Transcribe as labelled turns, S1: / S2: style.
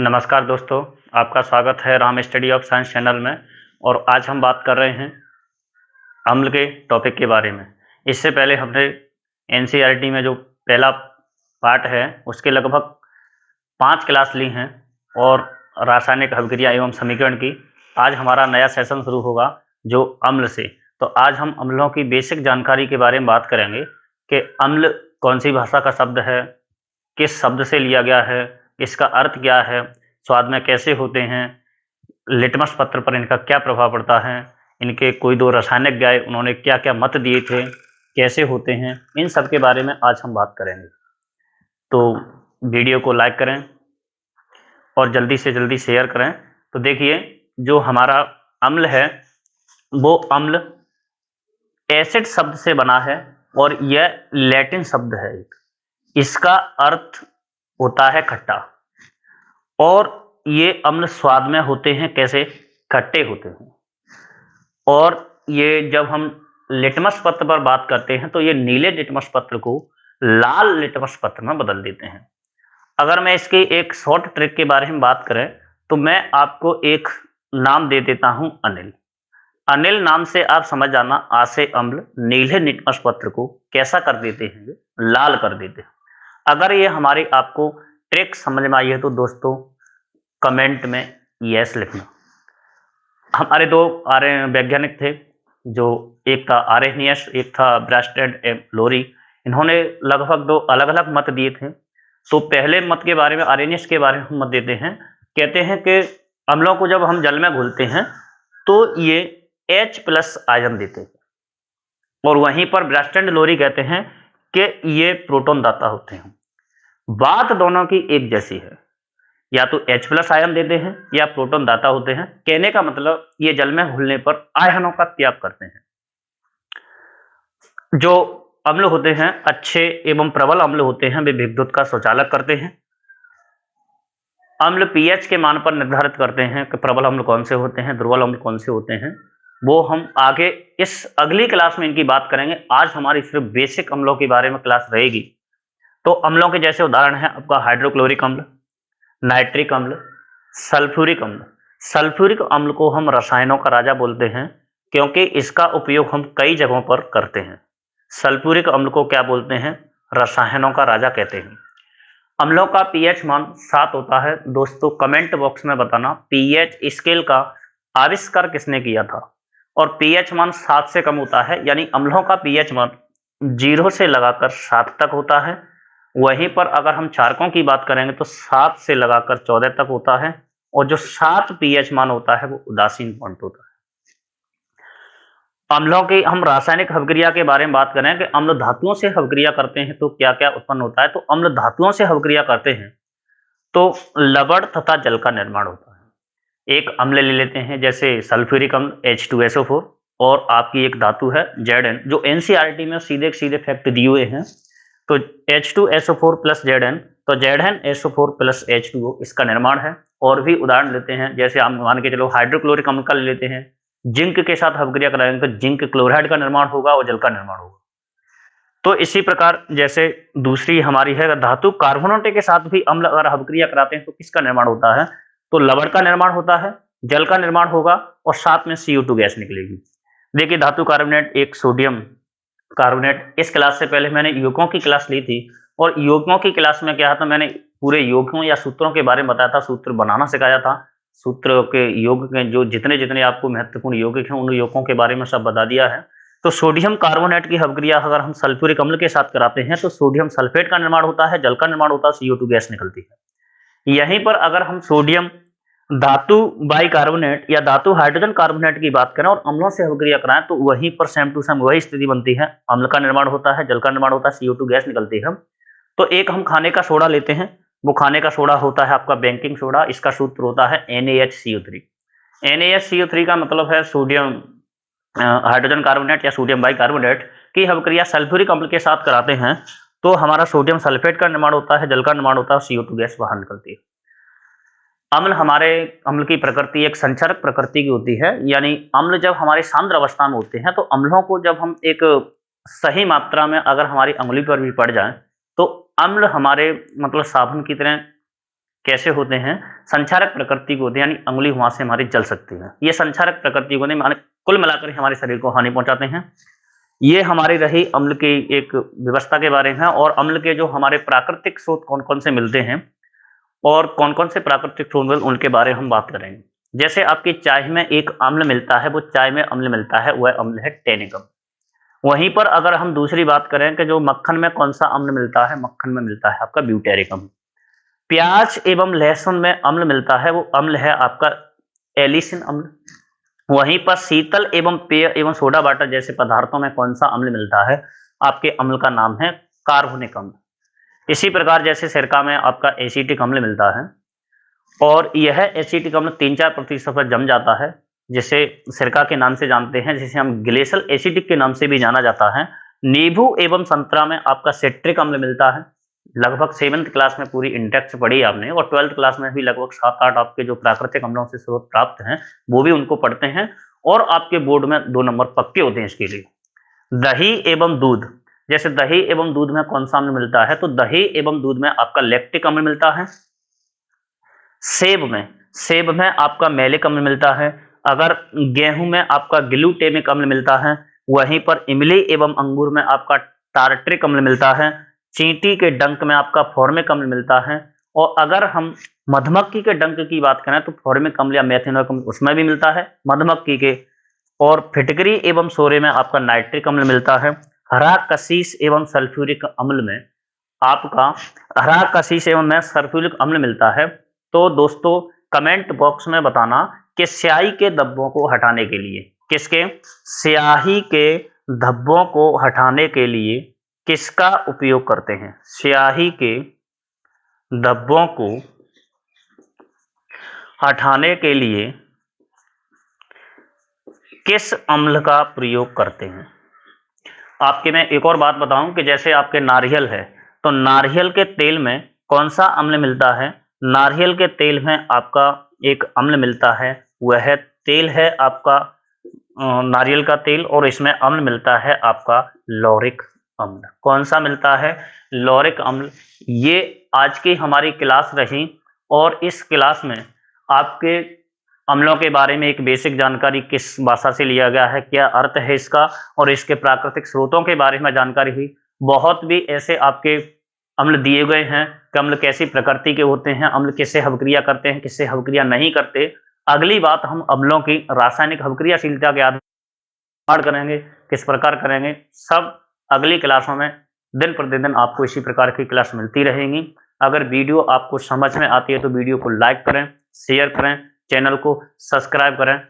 S1: नमस्कार दोस्तों, आपका स्वागत है Ram study of science channel में। और आज हम बात कर रहे हैं अम्ल के टॉपिक के बारे में। इससे पहले हमने एनसीईआरटी में जो पहला पार्ट है उसके लगभग 5 क्लास ली हैं और रासायनिक अभिक्रिया एवं समीकरण की। आज हमारा नया सेशन शुरू होगा जो अम्ल से। तो आज हम अम्लों की बेसिक जानकारी के बारे में बात करेंगे कि अम्ल कौन सी भाषा का शब्द है, किस शब्द से लिया गया है, इसका अर्थ क्या है, स्वाद में कैसे होते हैं, लिटमस पत्र पर इनका क्या प्रभाव पड़ता है, इनके कोई दो रासायनिक गाय उन्होंने क्या क्या मत दिए थे, कैसे होते हैं, इन सब के बारे में आज हम बात करेंगे। तो वीडियो को लाइक करें और जल्दी से जल्दी शेयर करें। तो देखिए, जो हमारा अम्ल है वो अम्ल एसिड शब्द से बना है और यह लैटिन शब्द है। इसका अर्थ होता है खट्टा। और ये अम्ल स्वाद में होते हैं कैसे, खट्टे होते हैं। और ये जब हम लिटमस पत्र पर बात करते हैं तो ये नीले लिटमस पत्र को लाल लिटमस पत्र में बदल देते हैं। अगर मैं इसके एक शॉर्ट ट्रिक के बारे में बात करें तो मैं आपको एक नाम दे देता हूं, अनिल। अनिल नाम से आप समझ जाना, आ से अम्ल नीले लिटमस पत्र को कैसा कर देते हैं, लाल कर देते हैं। अगर ये हमारी आपको ट्रिक समझ में आई है तो दोस्तों कमेंट में यस लिखना। हमारे दो वैज्ञानिक थे, जो एक था आरेनियस, एक था ब्रास्टेड लोरी। इन्होंने लगभग 2 अलग अलग मत दिए थे। तो पहले मत के बारे में, आरेनियस के बारे में हम मत देते हैं। कहते हैं कि अम्लों को जब हम जल में घुलते हैं तो ये H+ आयन देते हैं। और वहीं पर ब्रास्टेड लोरी कहते हैं कि ये प्रोटॉन दाता होते हैं। बात दोनों की एक जैसी है, या तो H+ आयन देते हैं या प्रोटॉन दाता होते हैं। कहने का मतलब ये जल में घुलने पर आयनों का त्याग करते हैं। जो अम्ल होते हैं, अच्छे एवं प्रबल अम्ल होते हैं, वे विद्युत का स्वचालक करते हैं। अम्ल पीएच के मान पर निर्धारित करते हैं कि प्रबल अम्ल कौन से होते हैं, दुर्बल अम्ल कौन से होते हैं। वो हम आगे इस अगली क्लास में इनकी बात करेंगे। आज हमारी सिर्फ बेसिक अम्लों के बारे में क्लास रहेगी। तो अम्लों के जैसे उदाहरण है आपका हाइड्रोक्लोरिक अम्ल, नाइट्रिक अम्ल, सल्फ्यूरिक अम्ल। सल्फ्यूरिक अम्ल को हम रसायनों का राजा बोलते हैं क्योंकि इसका उपयोग हम कई जगहों पर करते हैं। सल्फ्यूरिक अम्ल को क्या बोलते हैं, रसायनों का राजा कहते हैं। अम्लों का पीएच मान 7 होता है। दोस्तों कमेंट बॉक्स में बताना पीएच स्केल का आविष्कार किसने किया था। और पीएच मान 7 से कम होता है, यानी अम्लों का पीएच मान 0 से लगाकर 7 तक होता है। वहीं पर अगर हम क्षारकों की बात करेंगे तो 7 से लगाकर 14 तक होता है। और जो 7 पीएच मान होता है वो उदासीन पॉइंट होता है। अम्लों की हम रासायनिक अभिक्रिया के बारे में बात करें कि अम्ल धातुओं से अभिक्रिया करते हैं तो क्या क्या उत्पन्न होता है। तो अम्ल धातुओं से अभिक्रिया करते हैं तो लवण तथा जल का निर्माण होता है। एक अम्ल ले लेते हैं जैसे सल्फ्यूरिक अम्ल H2SO4, और आपकी एक धातु है Zn, जो एनसीईआरटी में सीधे सीधे फैक्ट दिए हुए हैं। तो H2SO4 + Zn, तो ZnSO4 + H2O इसका निर्माण है। और भी उदाहरण लेते हैं, जैसे आप मान के चलो हाइड्रोक्लोरिक अम्ल का ले लेते हैं, जिंक के साथ अभिक्रिया कराएंगे तो जिंक क्लोराइड का निर्माण होगा और जल का निर्माण होगा। तो इसी प्रकार जैसे दूसरी हमारी है धातु कार्बोनेट के साथ भी अम्ल अगर अभिक्रिया कराते हैं तो किसका निर्माण होता है, तो लवण का निर्माण होता है, जल का निर्माण होगा और साथ में CO2 गैस निकलेगी। देखिए धातु कार्बोनेट, एक सोडियम कार्बोनेट। इस क्लास से पहले मैंने यौगिकों की क्लास ली थी और यौगिकों की क्लास में क्या था, मैंने पूरे यौगिकों या सूत्रों के बारे में बताया था, सूत्र बनाना सिखाया था। सूत्र के योग के जो जितने जितने आपको महत्वपूर्ण यौगिक हैं उन यौगिकों के बारे में सब बता दिया है। तो सोडियम कार्बोनेट की अभिक्रिया अगर हम सल्फ्यूरिक अम्ल के साथ कराते हैं तो सोडियम सल्फेट का निर्माण होता है, जल का निर्माण होता है, CO2 गैस निकलती है। यहीं पर अगर हम सोडियम धातु बाइकार्बोनेट या धातु हाइड्रोजन कार्बोनेट की बात करें और अम्लों से अभिक्रिया कराएं तो वहीं पर सेम टू सेम वही स्थिति बनती है। अम्ल का निर्माण होता है, जल का निर्माण होता है, CO2 गैस निकलती है। तो एक हम खाने का सोडा लेते हैं, वो खाने का सोडा होता है आपका बेकिंग सोडा। इसका सूत्र होता है NaHCO3। NaHCO3 का मतलब है सोडियम हाइड्रोजन कार्बोनेट या सोडियम बाइकार्बोनेट की अभिक्रिया सल्फ्यूरिक अम्ल के साथ कराते हैं तो हमारा सोडियम सल्फेट का निर्माण होता है, जल का निर्माण होता है, CO2 गैस बाहर निकलती है। अम्ल की प्रकृति एक संचरक प्रकृति की होती है, यानी अम्ल जब हमारे सांद्र अवस्था में होते हैं तो अम्लों को जब हम एक सही मात्रा में अगर हमारी अंगुली पर भी पड़ जाए तो अम्ल हमारे मतलब साबुन की तरह कैसे होते हैं, संक्षारक प्रकृति के होते हैं, यानी अंगुली वहां से हमारी जल सकती है। ये संक्षारक प्रकृति को नहीं, कुल मिलाकर हमारे शरीर को हानि पहुंचाते हैं। ये हमारी रही अम्ल की एक व्यवस्था के बारे में। और अम्ल के जो हमारे प्राकृतिक स्रोत कौन कौन से मिलते हैं और कौन कौन से प्राकृतिक स्रोत उनके बारे में हम बात करेंगे। जैसे आपकी चाय में एक अम्ल मिलता है, वो चाय में अम्ल मिलता है, वह अम्ल है टैनिकम। वहीं पर अगर हम दूसरी बात करें कि जो मक्खन में कौन सा अम्ल मिलता है, मक्खन में मिलता है आपका ब्यूटेरिकम। प्याज एवं लहसुन में अम्ल मिलता है, वो अम्ल है आपका एलिसिन अम्ल। वहीं पर शीतल एवं पेय एवं सोडा वाटर जैसे पदार्थों में कौन सा अम्ल मिलता है, आपके अम्ल का नाम है कार्बोनिक अम्ल। इसी प्रकार जैसे सिरका में आपका एसिटिक अम्ल मिलता है, और यह एसिटिक अम्ल 3-4% पर जम जाता है, जिसे सिरका के नाम से जानते हैं, जिसे हम ग्लेशियल एसिडिक के नाम से भी जाना जाता है। नींबू एवं संतरा में आपका सिट्रिक अम्ल मिलता है। लगभग 7th क्लास में पूरी इंडेक्स पढ़ी आपने, और 12th क्लास में भी लगभग 7-8 आपके जो प्राकृतिक अम्लों से स्रोत प्राप्त हैं वो भी उनको पढ़ते हैं, और आपके बोर्ड में 2 नंबर पक्के होते हैं इसके लिए। दही एवं दूध, जैसे दही एवं दूध में कौन सा अम्ल मिलता है, तो दही एवं दूध में आपका लैक्टिक अम्ल मिलता है। सेब में आपका मैलिक अम्ल मिलता है। अगर गेहूं में आपका ग्लूटेमिक अम्ल मिलता है। वहीं पर इमली एवं अंगूर में आपका टार्ट्रिक अम्ल मिलता है। चींटी के डंक में आपका फॉर्मिक अम्ल मिलता है। और अगर हम मधुमक्खी के डंक की बात करें तो फॉर्मिक अम्ल या मेथिनोइक अम्ल उसमें भी मिलता है मधुमक्खी के। और फिटकरी एवं सोरे में आपका नाइट्रिक अम्ल मिलता है। हरा कशीश एवं सल्फ्यूरिक अम्ल में आपका हरा कशीश एवं में सल्फ्यूरिक अम्ल मिलता है। तो दोस्तों कमेंट बॉक्स में बताना कि स्याही के धब्बों को हटाने के लिए, किसके, स्याही के धब्बों को हटाने के लिए किसका उपयोग करते हैं। स्याही के धब्बों को हटाने के लिए किस अम्ल का प्रयोग करते हैं। आपके मैं एक और बात बताऊं कि जैसे आपके नारियल है, तो नारियल के तेल में कौन सा अम्ल मिलता है। नारियल के तेल में आपका एक अम्ल मिलता है, वह तेल है आपका नारियल का तेल, और इसमें अम्ल मिलता है आपका लॉरिक अम्ल। कौन सा मिलता है, लॉरिक अम्ल। ये आज की हमारी क्लास रही, और इस क्लास में आपके अम्लों के बारे में एक बेसिक जानकारी किस भाषा से लिया गया है, क्या अर्थ है इसका, और इसके प्राकृतिक स्रोतों के बारे में जानकारी हुई। बहुत भी ऐसे आपके अम्ल दिए गए हैं कि अम्ल कैसी प्रकृति के होते हैं, अम्ल किससे हवक्रिया करते हैं, किससे हवक्रिया नहीं करते। अगली बात हम अम्लों की रासायनिक हवक्रियाशीलता के आधार करेंगे, किस प्रकार करेंगे, सब अगली क्लासों में दिन प्रतिदिन आपको इसी प्रकार की क्लास मिलती रहेंगी। अगर वीडियो आपको समझ में आती है तो वीडियो को लाइक करें, शेयर करें, चैनल को सब्सक्राइब करें।